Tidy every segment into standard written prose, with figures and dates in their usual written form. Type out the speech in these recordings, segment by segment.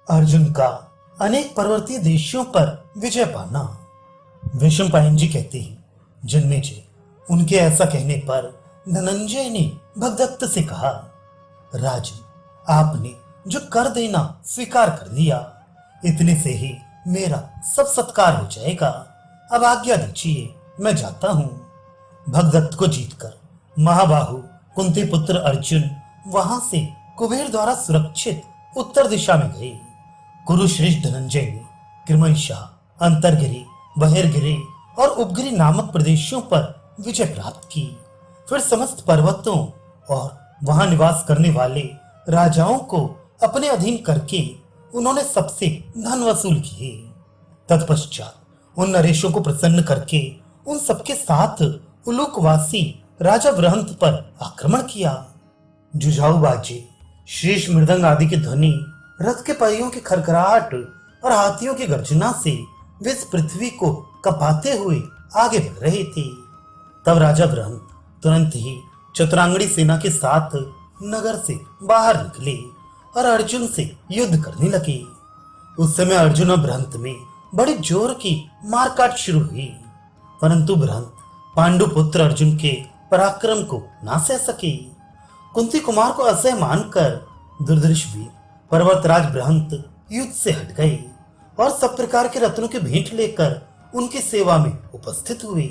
अर्जुन का अनेक पर्वतीय देशों पर विजय पाना। वैशंपायन जी कहते हैं, जन्मेजय, उनके ऐसा कहने पर धनंजय ने भगदत्त से कहा, राजन, आपने जो कर देना स्वीकार कर लिया, इतने से ही मेरा सब सत्कार हो जाएगा। अब आज्ञा दीजिए, मैं जाता हूं। भगदत्त को जीतकर महाबाहु कुंती पुत्र अर्जुन वहां से कुबेर द्वारा सुरक्षित उत्तर दिशा में गए। कुरुश्रेष्ठ धनंजय ने कृमंशा, अंतरगिरि, बहिर्गिरि और उपगिरि नामक प्रदेशों पर विजय प्राप्त की। फिर समस्त पर्वतों और वहां निवास करने वाले राजाओं को अपने अधीन करके उन्होंने सबसे धन वसूल किए। तत्पश्चात उन नरेशों को प्रसन्न करके उन सबके साथ उलूकवासी राजा बृहंत पर आक्रमण किया। जुझाऊ बाजे, शीश मृदंग आदि की ध्वनि, रथ के पहियों की खरखराहट और हाथियों की गर्जना से वे इस पृथ्वी को कपाते हुए आगे बढ़ रहे थे। तब राजा बृहंत तुरंत ही चतुरांगणी सेना के साथ नगर से बाहर निकले और अर्जुन से युद्ध करने लगे। उस समय अर्जुन और बृहंत में बड़ी जोर की मारकाट शुरू हुई, परंतु बृहंत पांडु पुत्र अर्जुन के पराक्रम को ना सह सके। कुंती कुमार को असह्य मानकर दुर्धर्षवीर पर्वतराज बृहंत युद्ध से हट गए और सब प्रकार के रत्नों की भेंट लेकर उनकी सेवा में उपस्थित हुए।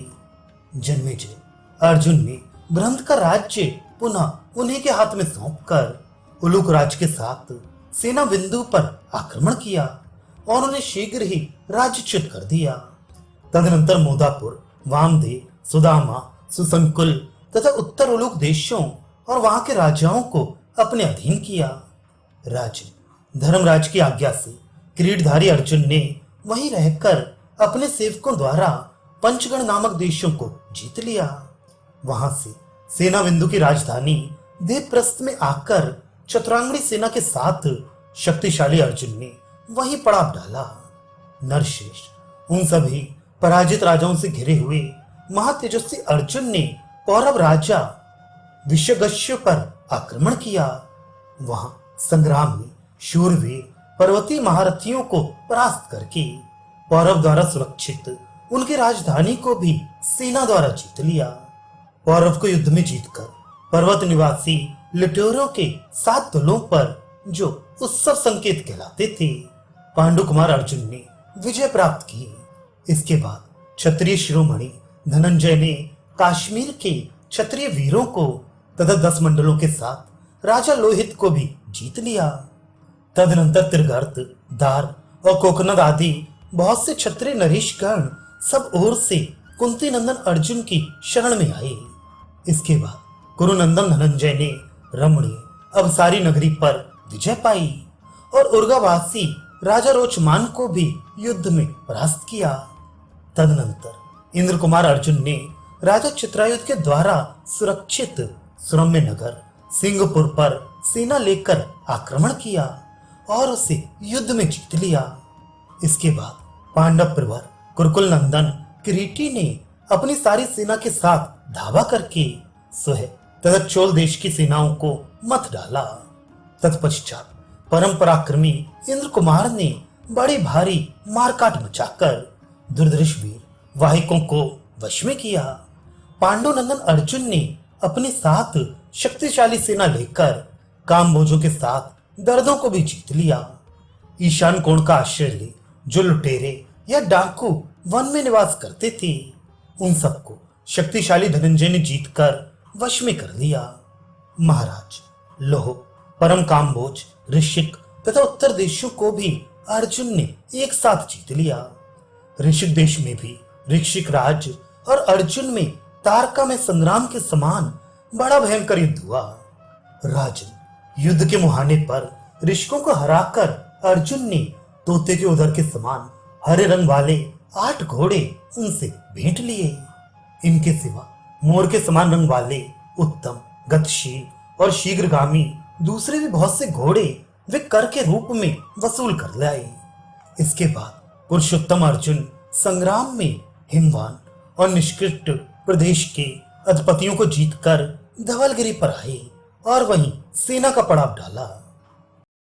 जन्मेजय, अर्जुन ने बृहंत का राज्य पुनः उन्हीं के हाथ में सौंपकर उलूक राज के साथ सेना बिंदु पर आक्रमण किया और उन्हें शीघ्र ही राज्यच्युत कर दिया। तदनंतर मोदापुर, वामदेव, सुदामा, सुसंकुल तथा उत्तर उलूक देशों और वहां के राजाओं को अपने अधीन किया। राजन, धर्मराज की आज्ञा से किरीटधारी अर्जुन ने वहीं रहकर अपने सेवकों द्वारा पंचगण नामक देशों को जीत लिया। वहां से सेना बिंदु की राजधानी देवप्रस्थ में आकर चतुरांगणी सेना के साथ शक्तिशाली अर्जुन ने वहीं पड़ाव डाला। नरशेष, उन सभी पराजित राजाओं से घिरे हुए महातेजस्वी अर्जुन ने कौरव राजा विषगस्य पर आक्रमण किया। वहां संग्राम में शूरवीर पर्वतीय महारथियों को परास्त करके कौरव द्वारा सुरक्षित उनकी राजधानी को भी सेना द्वारा जीत लिया। कौरव को युद्ध में जीतकर पर्वत निवासी लिटोरों के 7 दलों पर, जो उत्सव संकेत कहलाते थे, पांडु कुमार अर्जुन ने विजय प्राप्त की। इसके बाद क्षत्रिय शिरोमणि धनंजय ने काश्मीर के क्षत्रिय वीरों को तथा 10 मंडलों के साथ राजा लोहित को भी जीत लिया। तदनंतर त्रिगर्त, दार और कोकनद आदि बहुत से क्षत्रिय नरेशगण सब ओर से कुंती नंदन अर्जुन की शरण में आए। इसके बाद कुरुनंदन धनंजय ने रमणीय अवसारी नगरी पर विजय पाई और उर्गावासी राजा रोचमान को भी युद्ध में परास्त किया। तदनंतर इंद्र कुमार अर्जुन ने राजा चित्रायुध के द्वारा सुरक्षित सुरम्य नगर सिंहपुर पर सेना लेकर आक्रमण किया और उसे युद्ध में जीत लिया। इसके बाद पांडव प्रवर कुरुकुल नंदन किरीटी ने अपनी सारी सेना के साथ धावा करके स्वयं तथा चोल देश की सेनाओं को मत डाला। तत्पश्चात परम पराक्रमी इंद्र कुमार ने बड़ी भारी मारकाट मचाकर दुर्धर्षवीर वाहिकों को वश में किया। पांडुनंदन अर्जुन ने अपने साथ शक्तिशाली सेना लेकर कामभोजों के साथ दर्दों को भी जीत लिया। ईशान कोण का आश्रय ले जो लुटेरे या डाकू वन में निवास करते थे, उन सबको शक्तिशाली धनंजय ने जीतकर वश में कर लिया। महाराज, लोह, परम कामभोज, ऋषिक तथा उत्तर देशों को भी अर्जुन ने एक साथ जीत लिया। ऋषिक देश में भी ऋषिक राज और अर्जुन में तारका में संग्राम के समान बड़ा भयंकर युद्ध हुआ। राजन, युद्ध के मुहाने पर ऋषिकों को हराकर अर्जुन ने तोते के उदर के समान हरे रंग वाले 8 घोड़े उनसे भेंट लिए। इनके सिवा मोर के समान रंग वाले उत्तम, गतिशील और शीघ्रगामी दूसरे भी बहुत से घोड़े वे कर के रूप में वसूल कर लाए। इसके बाद पुरुषोत्तम अर्जुन संग्राम में हिमवान और निष्कृष्ट प्रदेश के अधिपतियों को जीतकर धवलगिरी पर आए और वहीं सेना का पड़ाव डाला।